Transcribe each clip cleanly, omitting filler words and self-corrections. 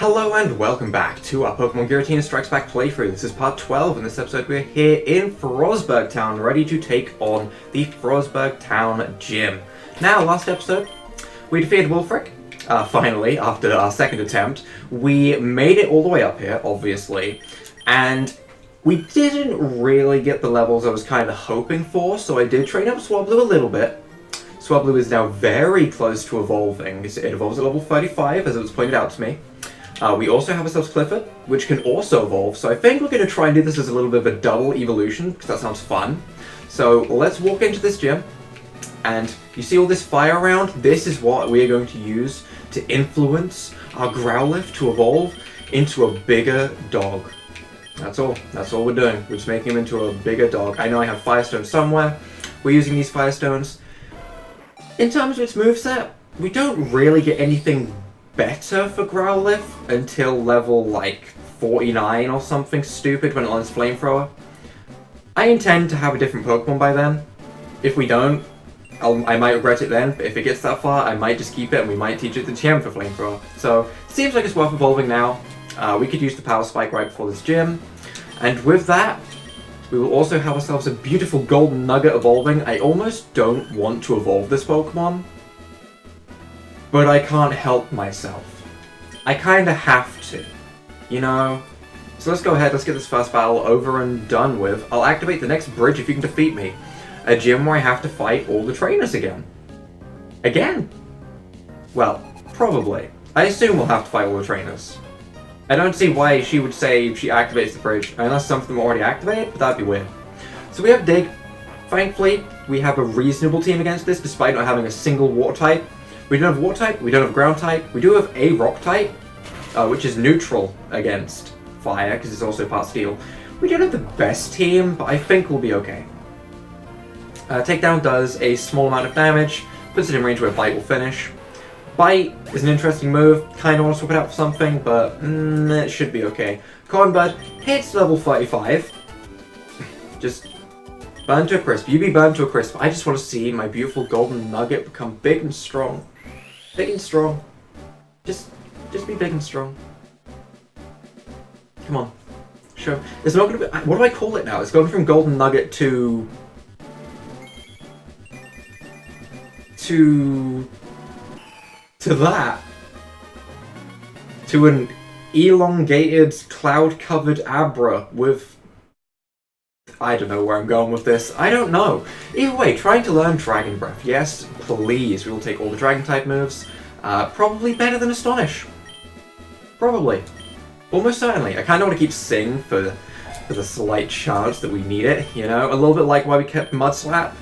Hello and welcome back to our Pokemon Giratina Strikes Back playthrough. This is part 12. In this episode we're here in Frostburg Town, ready to take on the Frostburg Town Gym. Now, last episode, we defeated Wilfric. Finally, after our second attempt. We made it all the way up here, obviously, and we didn't really get the levels I was kind of hoping for, so I did train up Swablu a little bit. Swablu is now very close to evolving. It evolves at level 35, as it was pointed out to me. We also have ourselves Clifford, which can also evolve, so I think we're going to try and do this as a little bit of a double evolution, because that sounds fun. So let's walk into this gym, and you see all this fire around? This is what we are going to use to influence our Growlithe to evolve into a bigger dog. That's all we're doing. We're just making him into a bigger dog. I know I have Firestone somewhere. We're using these Firestones. In terms of its moveset, we don't really get anything better for Growlithe until level like 49 or something stupid when it learns Flamethrower. I intend to have a different Pokemon by then. If we don't, I might regret it then, but if it gets that far, I might just keep it and we might teach it the TM for Flamethrower. So, seems like it's worth evolving now. We could use the Power Spike right before this gym. And with that, we will also have ourselves a beautiful Golden Nugget evolving. I almost don't want to evolve this Pokemon, but I can't help myself. I kinda have to, you know? So let's go ahead, let's get this first battle over and done with. I'll activate the next bridge if you can defeat me. A gym where I have to fight all the trainers again. Again? Well, probably. I assume we'll have to fight all the trainers. I don't see why she would say she activates the bridge, unless some of them are already activated, but that'd be weird. So we have Dig. Thankfully, we have a reasonable team against this, despite not having a single water type. We don't have water type, we don't have ground type, we do have a rock type, which is neutral against fire, because it's also part steel. We don't have the best team, but I think we'll be okay. Takedown does a small amount of damage, puts it in range where Bite will finish. Bite is an interesting move, kind of want to swap it out for something, but it should be okay. Cotton Bud hits level 35. Just burn to a crisp. You be burned to a crisp. I just want to see my beautiful Golden Nugget become big and strong. Big and strong. Just be big and strong. Come on. Sure. It's not going to be... What do I call it now? It's going from Golden Nugget to that. To an elongated, cloud-covered Abra with... I don't know where I'm going with this. I don't know. Either way, trying to learn Dragon Breath. Yes, please. We will take all the Dragon-type moves. Probably better than Astonish. Probably. Almost certainly. I kind of want to keep Sing for the slight chance that we need it, you know? A little bit like why we kept Mud Slap.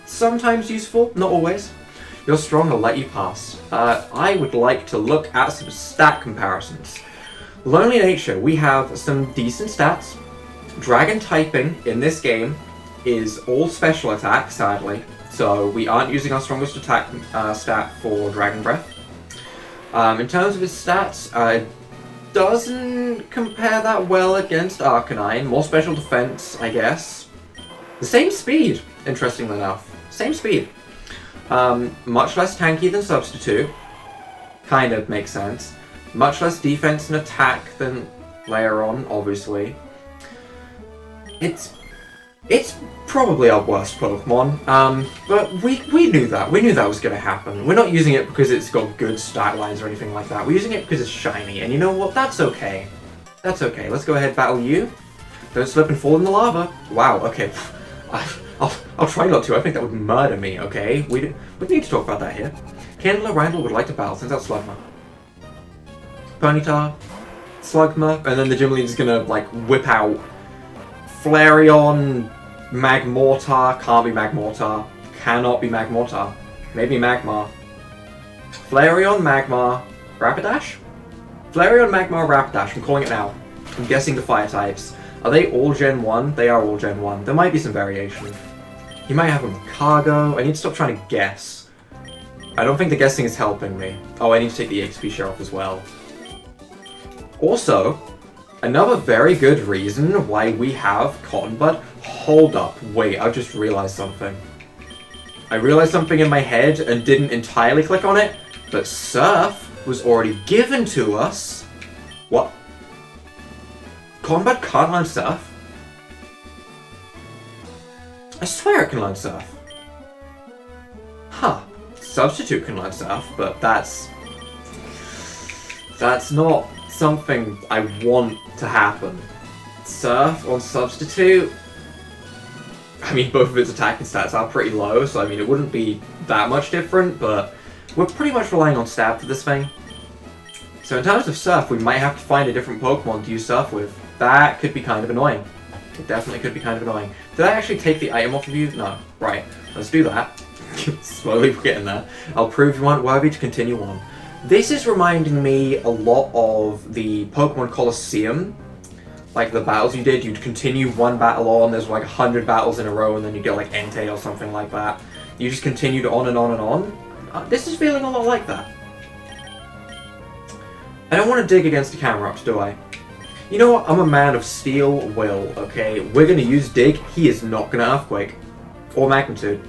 Sometimes useful, not always. You're strong, I'll let you pass. I would like to look at some stat comparisons. Lonely Nature, we have some decent stats. Dragon typing in this game is all special attack, sadly. So we aren't using our strongest attack stat for Dragon Breath. In terms of his stats, doesn't compare that well against Arcanine. More special defense, I guess. The same speed, interestingly enough. Same speed. Much less tanky than Substitute. Kind of makes sense. Much less defense and attack than Layeron, obviously. It's probably our worst Pokemon, but we knew that. We knew that was going to happen. We're not using it because it's got good stat lines or anything like that. We're using it because it's shiny, and you know what? That's okay. That's okay. Let's go ahead and battle you. Don't slip and fall in the lava. Wow, okay. I'll try not to. I think that would murder me, okay? We need to talk about that here. Candler Randall would like to battle, since that's Slugma. Ponyta, Slugma, and then the gym leader's gonna, like, whip out Flareon, Magmortar, can't be Magmortar, cannot be Magmortar, maybe Magmar. Flareon, Magmar, Rapidash? Flareon, Magmar, Rapidash, I'm calling it now. I'm guessing the fire types. Are they all Gen 1? They are all Gen 1. There might be some variation. You might have a Cargo. I need to stop trying to guess. I don't think the guessing is helping me. Oh, I need to take the XP share off as well. Also, another very good reason why we have Cotton Bud. Hold up. Wait, I've just realized something. I realized something in my head and didn't entirely click on it, but Surf was already given to us What? Combat can't learn Surf? I swear it can learn Surf. Huh. Substitute can learn Surf, but that's not something I want to happen. Surf on Substitute? I mean, both of its attacking stats are pretty low, so I mean, it wouldn't be that much different, but we're pretty much relying on Stab for this thing. So in terms of Surf, we might have to find a different Pokemon to use Surf with. That could be kind of annoying. It definitely could be kind of annoying. Did I actually take the item off of you? No. Right. Let's do that. Slowly we're getting there. I'll prove you aren't worthy to continue on. This is reminding me a lot of the Pokemon Colosseum. Like the battles you did, you'd continue one battle on, there's like 100 battles in a row, and then you get like Entei or something like that. You just continued on and on and on. This is feeling a lot like that. I don't want to dig against the camera-ups, do I? You know what? I'm a man of steel will, okay? We're going to use Dig. He is not going to Earthquake. Or Magnitude.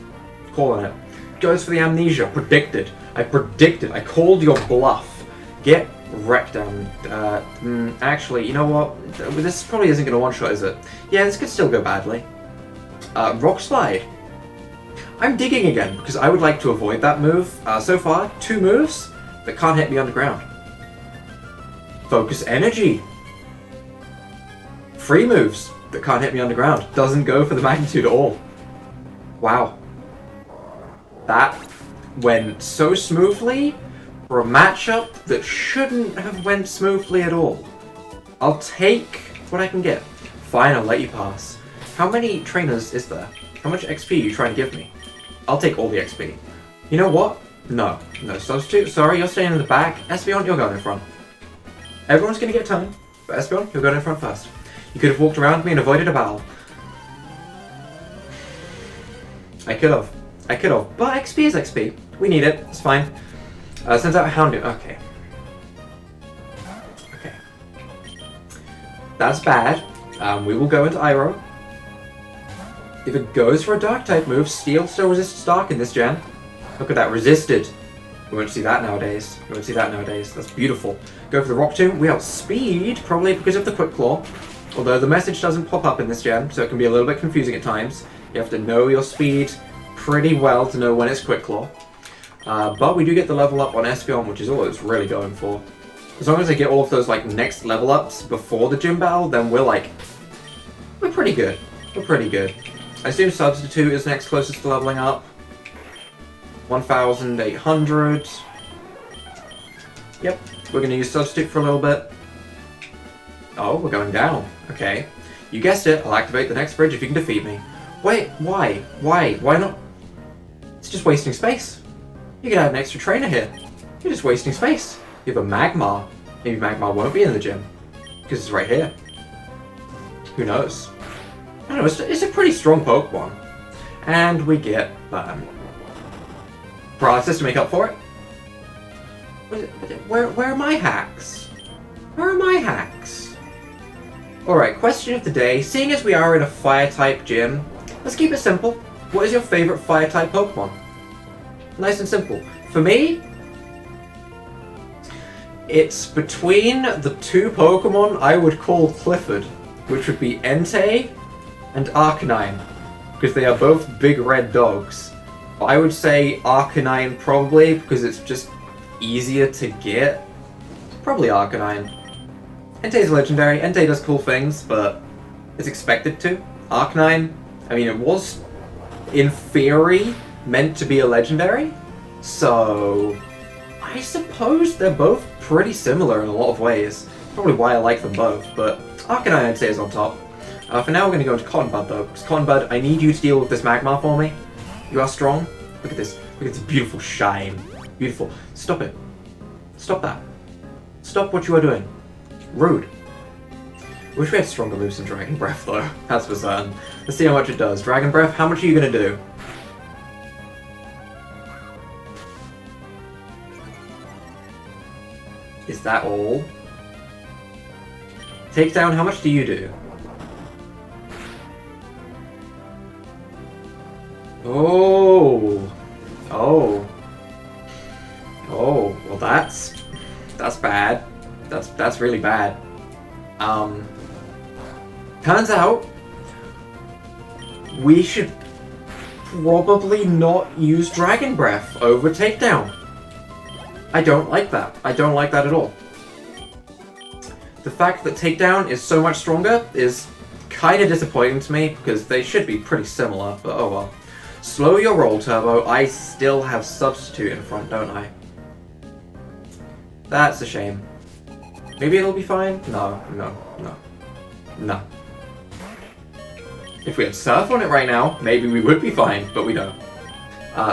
Calling it. Goes for the Amnesia. Predicted. I predicted. I called your bluff. Get wrecked down. Actually, you know what? This probably isn't going to one-shot, is it? Yeah, this could still go badly. Rock Slide. I'm digging again, because I would like to avoid that move. So far, 2 moves that can't hit me underground. Focus Energy. 3 moves that can't hit me underground. Doesn't go for the Magnitude at all. Wow. That went so smoothly for a matchup that shouldn't have went smoothly at all. I'll take what I can get. Fine, I'll let you pass. How many trainers is there? How much XP are you trying to give me? I'll take all the XP. You know what? No. No substitute. Sorry, you're staying in the back. Espeon, you're going in front. Everyone's going to get a turn, but Espeon, you're going in front first. You could have walked around me and avoided a battle. I could have. But XP is XP. We need it. It's fine. Sends out a Houndoom. Okay. Okay. That's bad. We will go into Iroh. If it goes for a Dark-type move, Steel still resists Dark in this gen. Look at that. Resisted. We won't see that nowadays. We won't see that nowadays. That's beautiful. Go for the Rock Tomb. We outspeed, probably because of the Quick Claw. Although the message doesn't pop up in this gen, so it can be a little bit confusing at times. You have to know your speed pretty well to know when it's Quick Claw. But we do get the level up on Espeon, which is all it's really going for. As long as I get all of those like next level ups before the gym battle, then we're pretty good. We're pretty good. I assume Substitute is next closest to leveling up. 1,800. Yep, we're going to use Substitute for a little bit. Oh, we're going down. Okay. You guessed it, I'll activate the next bridge if you can defeat me. Wait, why? Why? Why not? It's just wasting space. You can add an extra trainer here. You're just wasting space. You have a Magmar. Maybe Magmar won't be in the gym. Because it's right here. Who knows? I don't know, it's a pretty strong Pokemon. And we get Paralysis to make up for it. Where are my hacks? Where are my hacks? Alright, question of the day. Seeing as we are in a Fire-type gym, let's keep it simple. What is your favorite Fire-type Pokemon? Nice and simple. For me, it's between the 2 Pokemon I would call Clifford, which would be Entei and Arcanine, because they are both big red dogs. I would say Arcanine probably, because it's just easier to get. Probably Arcanine. Entei's legendary. Entei does cool things, but it's expected to. Arcanine, I mean, it was, in theory, meant to be a legendary, so I suppose they're both pretty similar in a lot of ways. Probably why I like them both, but Arcanine I'd say is on top. For now we're going to go into Cotton Bud though, because Cotton Bud, I need you to deal with this Magmar for me. You are strong. Look at this. Look at this beautiful shine. Beautiful. Stop it. Stop that. Stop what you are doing. Rude. I wish we had stronger moves than Dragon Breath though. That's for certain. Let's see how much it does. Dragon Breath, how much are you going to do? Is that all? Takedown, how much do you do? Oh. Oh. Oh, well that's bad. That's really bad. Turns out we should probably not use Dragon Breath over Takedown. I don't like that. I don't like that at all. The fact that Takedown is so much stronger is kind of disappointing to me, because they should be pretty similar, but oh well. Slow your roll, Turbo. I still have Substitute in front, don't I? That's a shame. Maybe it'll be fine? No. If we had Surf on it right now, maybe we would be fine, but we don't.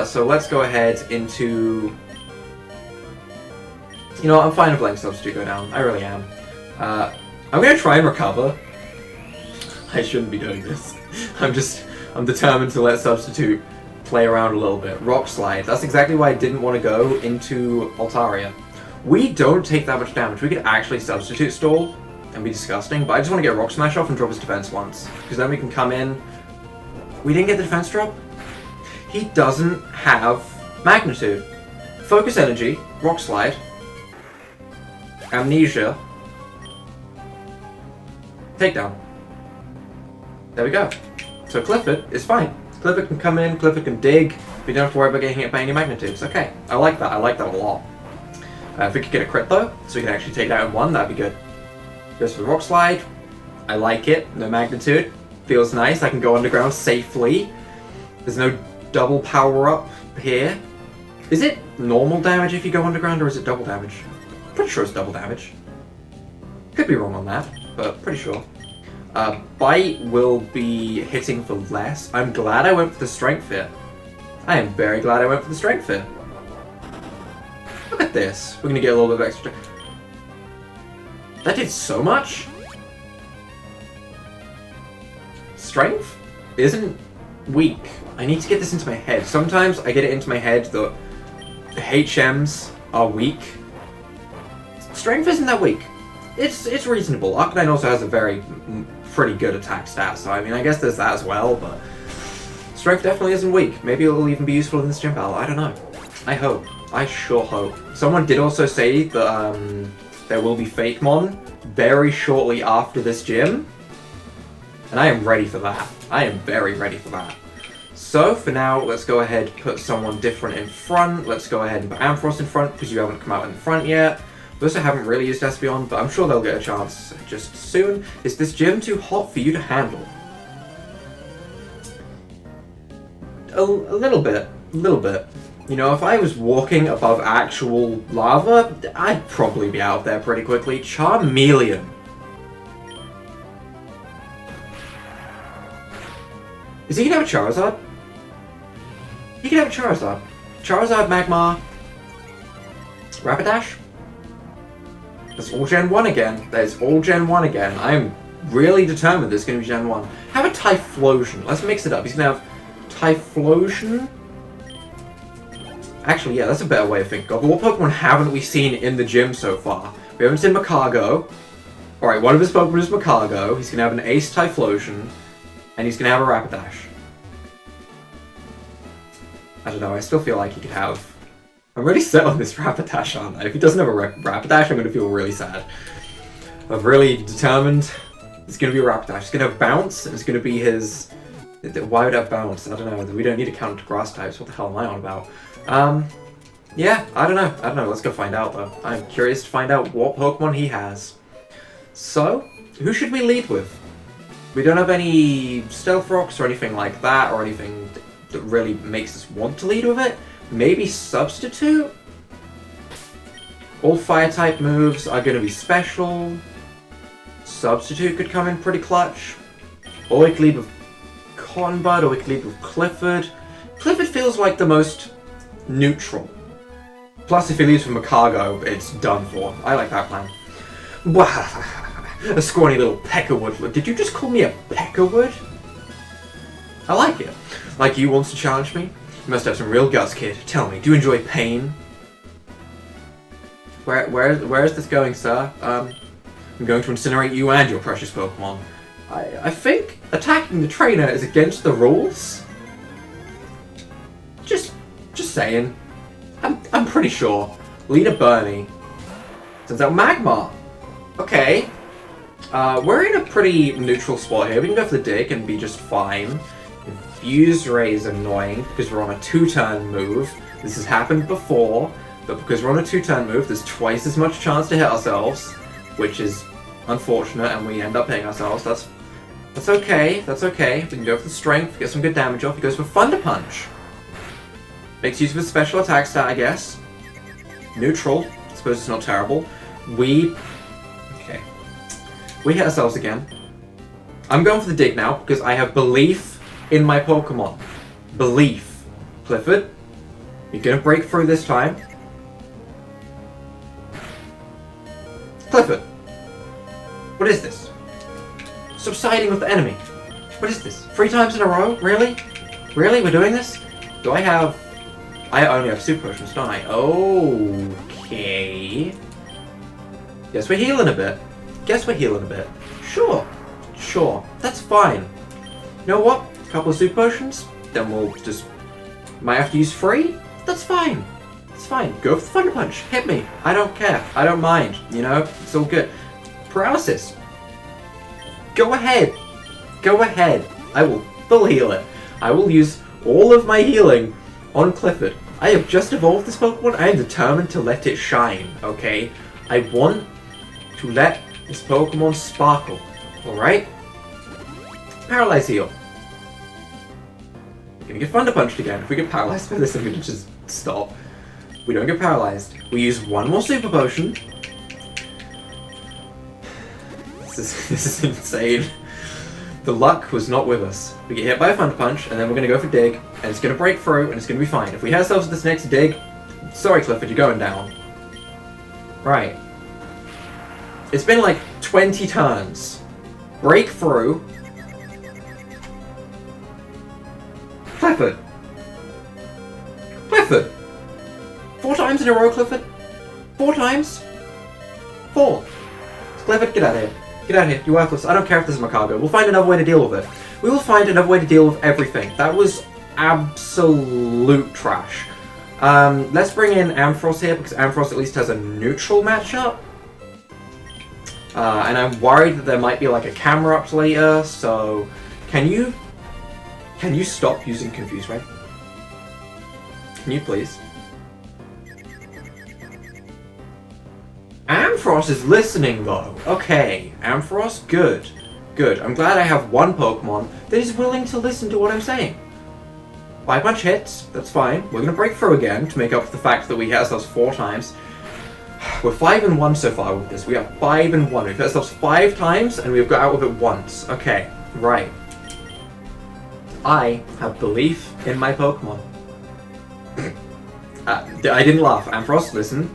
So let's go ahead into... You know what, I'm fine with letting Substitute go down. I really am. I'm gonna try and recover. I shouldn't be doing this. I'm determined to let Substitute play around a little bit. Rock Slide. That's exactly why I didn't want to go into Altaria. We don't take that much damage. We could actually Substitute stall and be disgusting, but I just want to get Rock Smash off and drop his defense once, because then we can come in. We didn't get the defense drop? He doesn't have Magnitude. Focus Energy, Rock Slide, Amnesia, Takedown. There we go. So Clifford is fine. Clifford can come in, Clifford can dig, we don't have to worry about getting hit by any Magnitudes. Okay, I like that a lot. If we could get a crit though, so we can actually take that in one, that'd be good. Goes for the Rock Slide. I like it. No Magnitude. Feels nice. I can go underground safely. There's no double power up here. Is it normal damage if you go underground, or is it double damage? Pretty sure it's double damage. Could be wrong on that, but pretty sure. Bite will be hitting for less. I'm glad I went for the Strength here. I am very glad I went for the Strength here. Look at this. We're going to get a little bit of extra... That did so much? Strength isn't weak. I need to get this into my head. Sometimes I get it into my head that HMs are weak. Strength isn't that weak. It's reasonable. Arcanine also has a pretty good attack stat, so I mean, I guess there's that as well, but Strength definitely isn't weak. Maybe it'll even be useful in this gym battle. I don't know. I hope. I sure hope. Someone did also say that there will be Fake Mon very shortly after this gym, and I am ready for that. I am very ready for that. So for now, let's go ahead and put someone different in front. Let's go ahead and put Ampharos in front, because you haven't come out in front yet. We also haven't really used Espeon, but I'm sure they'll get a chance just soon. Is this gym too hot for you to handle? A little bit. You know, if I was walking above actual lava, I'd probably be out of there pretty quickly. Charmeleon. Is he gonna have a Charizard? He can have a Charizard. Charizard, Magmar, Rapidash. That's all Gen 1 again. That is all Gen 1 again. I'm really determined this is going to be Gen 1. Have a Typhlosion. Let's mix it up. He's going to have Typhlosion. Actually, yeah, that's a better way of thinking of it. What Pokemon haven't we seen in the gym so far? We haven't seen Macargo. Alright, one of his Pokemon is Macargo. He's going to have an Ace Typhlosion. And he's going to have a Rapidash. I don't know, I still feel like he could have... I'm really set on this Rapidash, aren't I? If he doesn't have a Rapidash, I'm going to feel really sad. I've really determined it's going to be a Rapidash. It's going to have Bounce, and it's going to be his... Why would it have Bounce? I don't know. We don't need to count grass types. What the hell am I on about? Yeah, I don't know. Let's go find out, though. I'm curious to find out what Pokemon he has. So, who should we lead with? We don't have any Stealth Rocks or anything like that, or anything that really makes us want to lead with it. Maybe Substitute? All Fire-type moves are going to be special. Substitute could come in pretty clutch. Or we could lead with Cotton Bud, or we could lead with Clifford. Clifford feels like the most neutral. Plus, if he leaves with Macargo, it's done for. I like that plan. A scrawny little Peckerwood. Did you just call me a Peckerwood? I like it. Like you wants to challenge me? You must have some real guts, kid. Tell me, do you enjoy pain? Where is this going, sir? I'm going to incinerate you and your precious Pokemon. I think attacking the trainer is against the rules. Just saying. I'm pretty sure. Leader Bernie. Turns out Magmar. Okay. We're in a pretty neutral spot here. We can go for the dig and be just fine. Fuse Ray is annoying because we're on a 2-turn move. This has happened before, but because we're on a 2-turn move, there's twice as much chance to hit ourselves, which is unfortunate, and we end up hitting ourselves. That's okay. That's okay. We can go for the strength, get some good damage off. He goes for Thunder Punch. Makes use of his special attack stat, I guess. Neutral. I suppose it's not terrible. We hit ourselves again. I'm going for the dig now because I have belief in my Pokemon. Belief. Clifford, you're gonna break through this time. Clifford, what is this? Stop siding with the enemy. What is this? 3 times in a row? Really? Really? We're doing this? Do I have... I only have Super Potions, don't I? Okay. Guess we're healing a bit. Sure. That's fine. You know what? A couple of Super Potions, then we'll just... Might have to use 3? That's fine. Go for the Thunder Punch. Hit me. I don't care. I don't mind. You know? It's all good. Paralysis. Go ahead. I will full heal it. I will use all of my healing on Clifford. I have just evolved this Pokemon. I am determined to let it shine, okay? I want to let this Pokemon sparkle. Alright? Paralyze heal. We're gonna get Thunder Punched again. If we get paralyzed by this, I'm gonna just stop. We don't get paralyzed. We use 1 more Super Potion. This is insane. The luck was not with us. We get hit by a Thunder Punch, and then we're gonna go for Dig, and it's gonna break through, and it's gonna be fine. If we hit ourselves with this next Dig, sorry Clifford, you're going down. Right. It's been like 20 turns. Breakthrough. Clifford. 4 times in a row, Clifford. 4 times. 4. Clifford, get out of here. You're worthless. I don't care if this is my cargo. We'll find another way to deal with it. We will find another way to deal with everything. That was absolute trash. Let's bring in Ampharos here because Ampharos at least has a neutral matchup. And I'm worried that there might be like a camera up later, so can you stop using Confuse Ray? Can you please? Ampharos is listening though. Okay, Ampharos, good. I'm glad I have one Pokemon that is willing to listen to what I'm saying. 5 punch hits, that's fine. We're gonna break through again to make up for the fact that we hit ourselves 4 times. We're 5-1 so far with this. We are 5-1. We've hit ourselves 5 times and we've got out of it once. Okay, right. I have belief in my Pokemon. I didn't laugh. Ampharos, listen.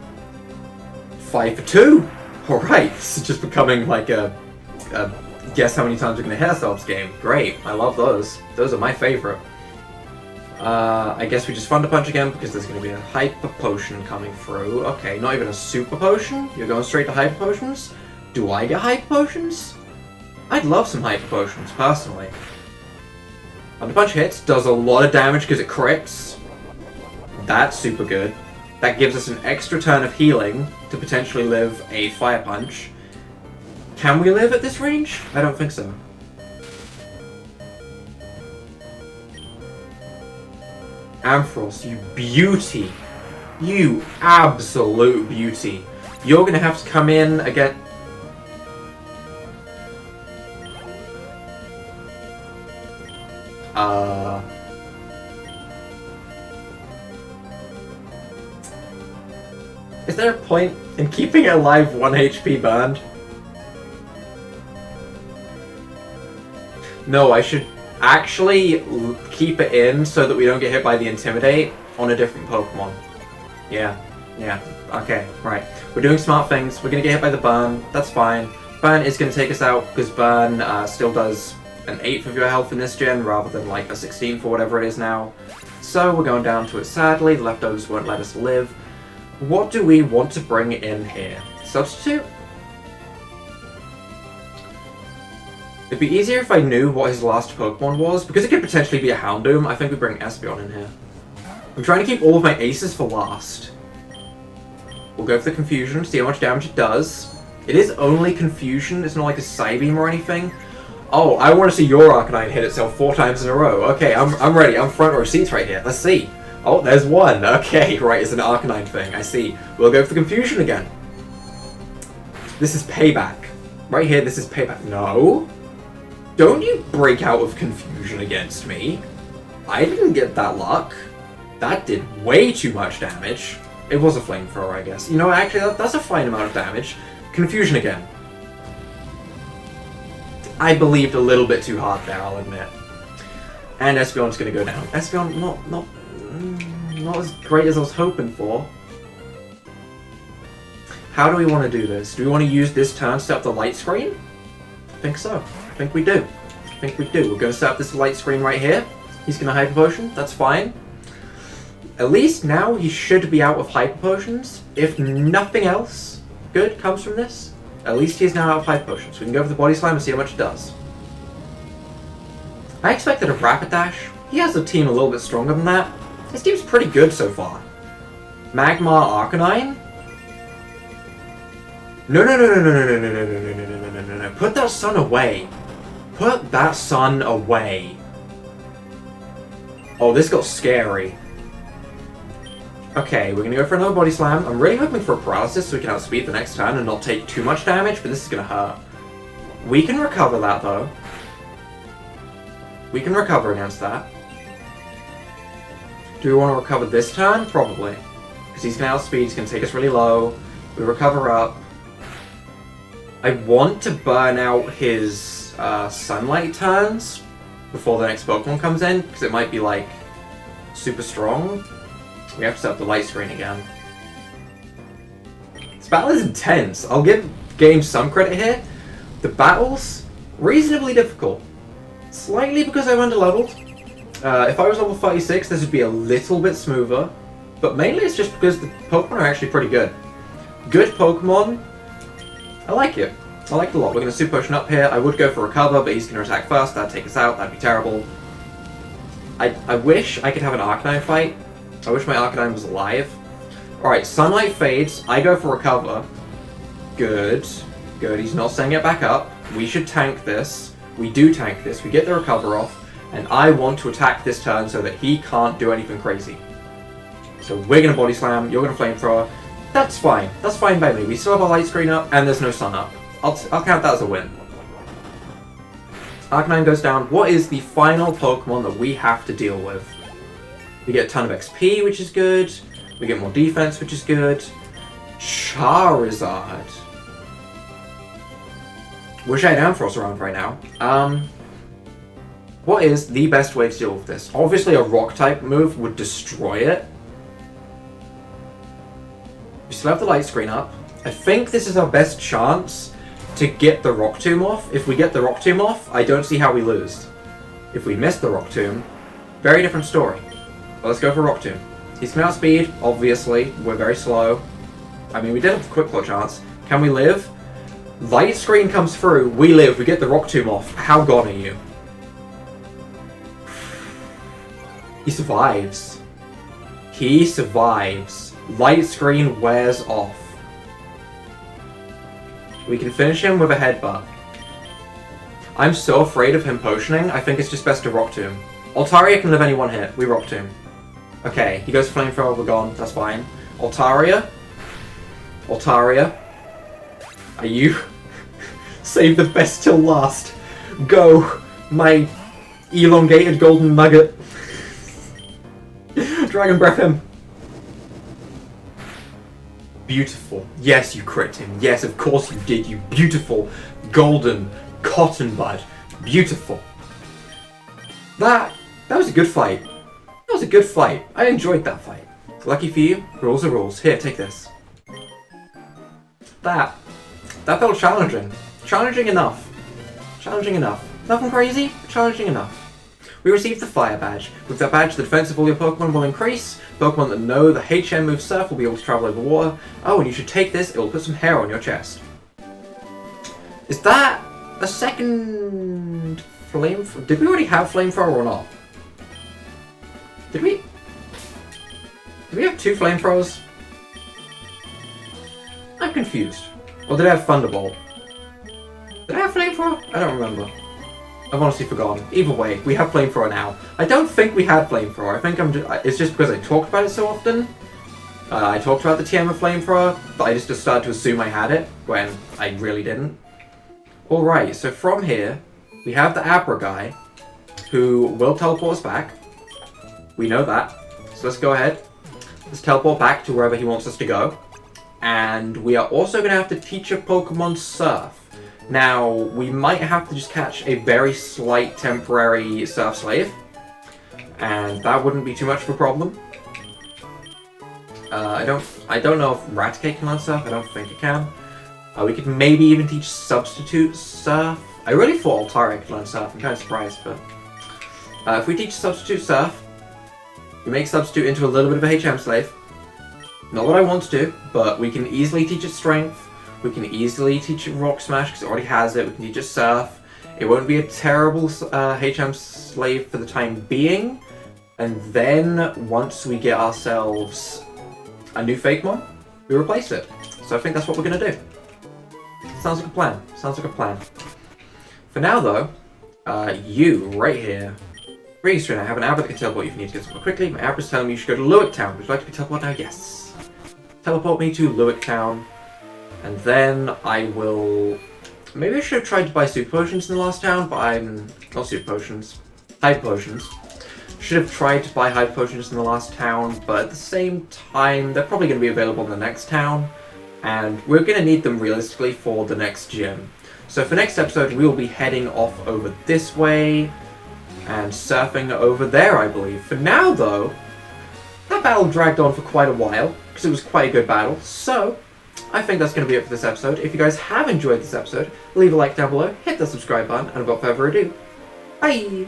5 for 2! Alright, this is just becoming like a guess how many times we're going to hit ourselves game. Great, I love those. Those are my favourite. I guess we just Thunder Punch again because there's going to be a Hyper Potion coming through. Okay, not even a Super Potion? You're going straight to Hyper Potions? Do I get Hyper Potions? I'd love some Hyper Potions, personally. Thunder Punch hits, does a lot of damage because it crits. That's super good. That gives us an extra turn of healing to potentially live a Fire Punch. Can we live at this range? I don't think so. Ampharos, you beauty. You absolute beauty. You're gonna have to come in again. Is there a point in keeping it alive 1 HP burned? No, I should actually keep it in so that we don't get hit by the Intimidate on a different Pokemon. Yeah, okay, right. We're doing smart things. We're going to get hit by the Burn. That's fine. Burn is going to take us out because Burn still does an 1/8 of your health in this gen rather than like a 16th or whatever it is now. So we're going down to it sadly. The leftovers won't let us live. What do we want to bring in here? Substitute? It'd be easier if I knew what his last Pokemon was, because it could potentially be a Houndoom. I think we bring Espeon in here. I'm trying to keep all of my aces for last. We'll go for the Confusion, see how much damage it does. It is only confusion, it's not like a Psybeam or anything. Oh, I want to see your Arcanine hit itself 4 times in a row. Okay, I'm ready. I'm front row seats right here. Let's see. Oh, there's one. Okay, right, it's an Arcanine thing. I see. We'll go for the confusion again. This is payback. Right here, this is payback. No. Don't you break out of confusion against me. I didn't get that luck. That did way too much damage. It was a flamethrower, I guess. You know, actually, that's a fine amount of damage. Confusion again. I believed a little bit too hard there, I'll admit. And Espeon's gonna go down. Espeon, not as great as I was hoping for. How do we want to do this? Do we want to use this turn to set up the light screen? I think so. I think we do. I think we do. We're going to set up this light screen right here. He's going to Hyper Potion. That's fine. At least now he should be out of Hyper Potions. If nothing else good comes from this, at least he's now out of Hyper Potions. We can go for the Body Slam and see how much it does. I expected a Rapidash. He has a team a little bit stronger than that. His team's pretty good so far. Magmar Arcanine? No. Put that sun away. Put that sun away. Oh, this got scary. Okay, we're gonna go for another Body Slam. I'm really hoping for a Paralysis so we can outspeed the next turn and not take too much damage, but this is gonna hurt. We can recover that, though. We can recover against that. Do we want to recover this turn? Probably. Because he's gonna outspeed, he's gonna take us really low. We recover up. I want to burn out his Sunlight turns before the next Pokemon comes in, because it might be, like, super strong. We have to set up the light screen again. This battle is intense. I'll give games some credit here. The battle's reasonably difficult. Slightly because I'm underleveled. If I was level 36, this would be a little bit smoother. But mainly it's just because the Pokemon are actually pretty good. Good Pokemon. I like it. I like it a lot. We're going to Super Potion up here. I would go for Recover, but he's going to attack first. That'd take us out. That'd be terrible. I wish I could have an Arcanine fight. I wish my Arcanine was alive. Alright, Sunlight fades. I go for Recover. Good. Good. He's not sending it back up. We should tank this. We do tank this. We get the Recover off. And I want to attack this turn so that he can't do anything crazy. So we're going to Body Slam. You're going to Flamethrower. That's fine. That's fine by me. We still have our light screen up, and there's no sun up. I'll count that as a win. Arcanine goes down. What is the final Pokemon that we have to deal with? We get a ton of XP, which is good. We get more defense, which is good. Charizard. Wish I had Ampharos around right now. What is the best way to deal with this? Obviously a Rock-type move would destroy it. We still have the light screen up. I think this is our best chance to get the Rock Tomb off. If we get the Rock Tomb off, I don't see how we lose. If we miss the Rock Tomb, very different story. But let's go for Rock Tomb. He's going to outspeed, obviously. We're very slow. I mean, we did have a Quick Claw chance. Can we live? Light screen comes through. We live. We get the Rock Tomb off. How gone are you? He survives. He survives. Light screen wears off. We can finish him with a headbutt. I'm so afraid of him potioning, I think it's just best to Rock Tomb. Altaria can live any one hit. We Rock Tomb. Okay, he goes for Flamethrower, we're gone. That's fine. Altaria? Altaria? Are you? Save the best till last. Go, my elongated golden nugget. Dragon Breath him. Beautiful. Yes, you crit him. Yes, of course you did, you beautiful golden cotton bud. Beautiful. That was a good fight. That was a good fight. I enjoyed that fight. Lucky for you, rules are rules. Here, take this. That felt challenging. Challenging enough. Challenging enough. Nothing crazy, but challenging enough. We received the Fire Badge. With that badge, the defense of all your Pokemon will increase. Pokemon that know the HM move Surf will be able to travel over water. Oh, and you should take this, it will put some hair on your chest. Is that a second Flamethrower? Did we already have Flamethrower or not? Did we have two Flamethrowers? I'm confused. Or did I have Thunderbolt? Did I have Flamethrower? I don't remember. I've honestly forgotten. Either way, we have Flamethrower now. I don't think we had Flamethrower. I think it's just because I talked about it so often. I talked about the TM of Flamethrower, but I just started to assume I had it, when I really didn't. Alright, so from here, we have the Abra guy, who will teleport us back. We know that. So let's go ahead. Let's teleport back to wherever he wants us to go. And we are also going to have to teach a Pokemon Surf. Now, we might have to just catch a very slight temporary Surf Slave. And that wouldn't be too much of a problem. I don't know if Raticate can learn Surf. I don't think it can. We could maybe even teach Substitute Surf. I really thought Altaria could learn Surf. I'm kind of surprised, but... if we teach Substitute Surf, we make Substitute into a little bit of a HM Slave. Not what I want to do, but we can easily teach it Strength. We can easily teach it Rock Smash because it already has it. We can teach it Surf. It won't be a terrible HM Slave for the time being. And then, once we get ourselves a new Fakemon, we replace it. So I think that's what we're going to do. Sounds like a plan. Sounds like a plan. For now, though, you, right here. Greetings, Trainer. I have an Abra that can teleport you if you need to get somewhere quickly. My Abra's telling me you should go to Lewick Town. Would you like to be teleported now? Yes. Teleport me to Lewick Town. And then I will... Maybe I should have tried to buy Super Potions in the last town, but I'm... Not Super Potions. Hyper Potions. Should have tried to buy Hyper Potions in the last town, but at the same time, they're probably going to be available in the next town. And we're going to need them realistically for the next gym. So for next episode, we will be heading off over this way. And surfing over there, I believe. For now, though, that battle dragged on for quite a while, because it was quite a good battle. So... I think that's going to be it for this episode. If you guys have enjoyed this episode, leave a like down below, hit the subscribe button, and without further ado, bye!